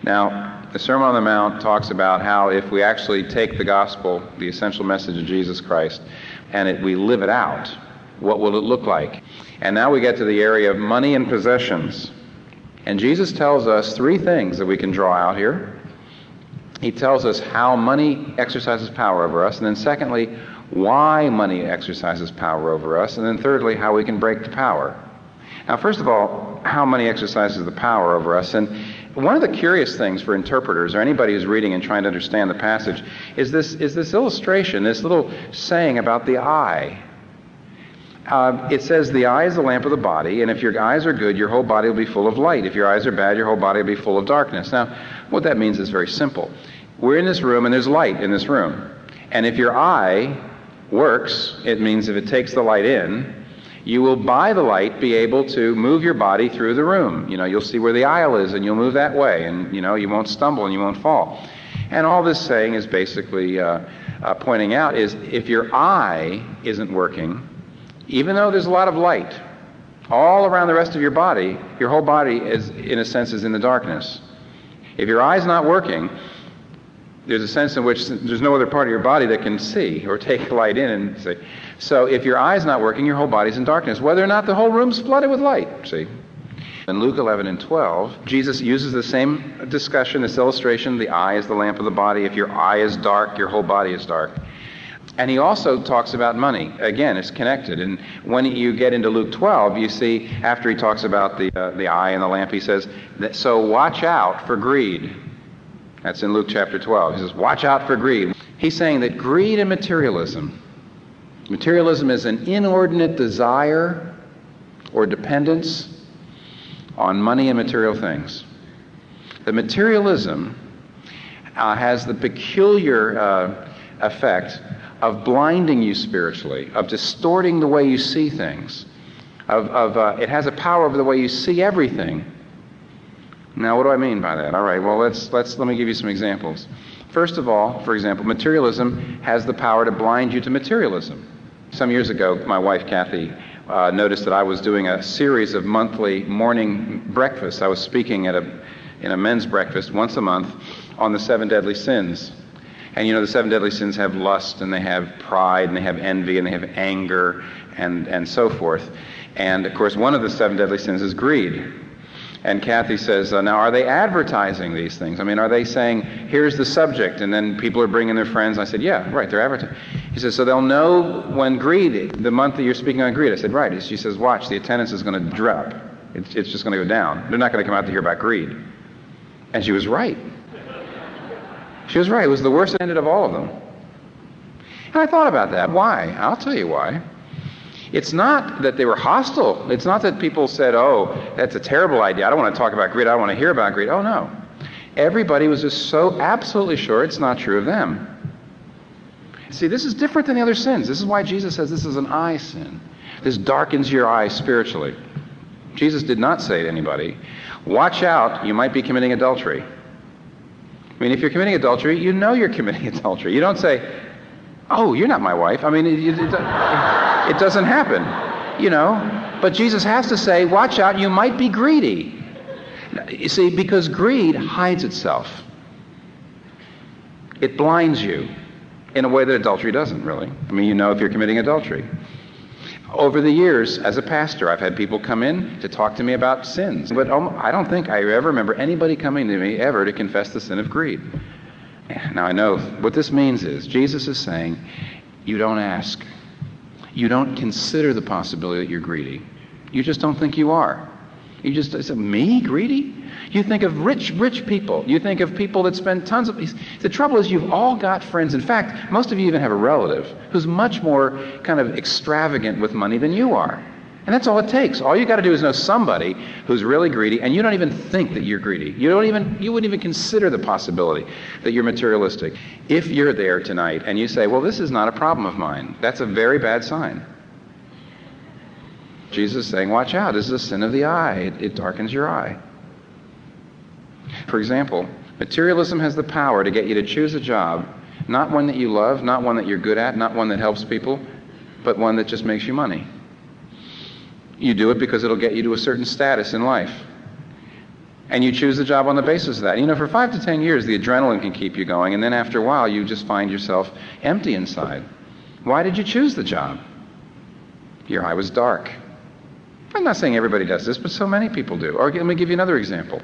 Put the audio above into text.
Now, the Sermon on the Mount talks about how if we actually take the gospel, the essential message of Jesus Christ, and we live it out, what will it look like? And now we get to the area of money and possessions. And Jesus tells us three things that we can draw out here. He tells us how money exercises power over us, and then secondly, why money exercises power over us, and then thirdly, how we can break the power. Now, first of all, how money exercises the power over us. And one of the curious things for interpreters or anybody who's reading and trying to understand the passage is this illustration, this little saying about the eye. It says the eye is the lamp of the body, and if your eyes are good, your whole body will be full of light. If your eyes are bad, your whole body will be full of darkness. Now, what that means is very simple. We're in this room, and there's light in this room. And if your eye works, it means if it takes the light in, you will, by the light, be able to move your body through the room. You'll see where the aisle is, and you'll move that way, and, you won't stumble and you won't fall. And all this saying is basically pointing out is if your eye isn't working, even though there's a lot of light all around the rest of your body, your whole body is, in a sense, is in the darkness. If your eye's not working, there's a sense in which there's no other part of your body that can see or take light in and see. So if your eye's not working, your whole body's in darkness, whether or not the whole room's flooded with light, see. In Luke 11 and 12, Jesus uses the same discussion, this illustration, the eye is the lamp of the body. If your eye is dark, your whole body is dark. And he also talks about money. Again, it's connected. And when you get into Luke 12, you see, after he talks about the eye and the lamp, he says, so watch out for greed. That's in Luke chapter 12. He says, watch out for greed. He's saying that greed and materialism is an inordinate desire or dependence on money and material things. The materialism has the peculiar effect of blinding you spiritually, of distorting the way you see things. It has a power over the way you see everything. Now, what do I mean by that? All right, well, let me give you some examples. First of all, for example, materialism has the power to blind you to materialism. Some years ago, my wife, Kathy, noticed that I was doing a series of monthly morning breakfasts. I was speaking in a men's breakfast once a month on the 7 deadly sins. And the 7 deadly sins have lust, and they have pride, and they have envy, and they have anger, and so forth. And, of course, one of the 7 deadly sins is greed. And Kathy says, now, are they advertising these things? I mean, are they saying, here's the subject, and then people are bringing their friends? I said, yeah, right, they're advertising. He says, so they'll know when greed, the month that you're speaking on greed. I said, right. She says, watch, the attendance is going to drop. It's just going to go down. They're not going to come out to hear about greed. And she was right. She was right. It was the worst ended of all of them. And I thought about that. Why? I'll tell you why. It's not that they were hostile. It's not that people said, oh, that's a terrible idea. I don't want to talk about greed. I don't want to hear about greed. Oh, no. Everybody was just so absolutely sure it's not true of them. See, this is different than the other sins. This is why Jesus says this is an eye sin. This darkens your eyes spiritually. Jesus did not say to anybody, watch out, you might be committing adultery. I mean, if you're committing adultery, you know you're committing adultery. You don't say, oh, you're not my wife. I mean, it doesn't happen, But Jesus has to say, watch out, you might be greedy. You see, because greed hides itself. It blinds you in a way that adultery doesn't, really. I mean, if you're committing adultery. Over the years, as a pastor, I've had people come in to talk to me about sins. But I don't think I ever remember anybody coming to me ever to confess the sin of greed. Now, I know what this means is Jesus is saying, you don't ask. You don't consider the possibility that you're greedy. You just don't think you are. You just say, me, greedy? You think of rich people. You think of people that spend tons of... The trouble is you've all got friends. In fact, most of you even have a relative who's much more kind of extravagant with money than you are. And that's all it takes. All you got to do is know somebody who's really greedy, and you don't even think that you're greedy. You wouldn't even consider the possibility that you're materialistic. If you're there tonight and you say, well, this is not a problem of mine, that's a very bad sign. Jesus is saying, watch out, this is a sin of the eye. It darkens your eye. For example, materialism has the power to get you to choose a job, not one that you love, not one that you're good at, not one that helps people, but one that just makes you money. You do it because it'll get you to a certain status in life. And you choose the job on the basis of that. You know, for 5 to 10 years, the adrenaline can keep you going, and then after a while, you just find yourself empty inside. Why did you choose the job? Your eye was dark. I'm not saying everybody does this, but so many people do. Or let me give you another example.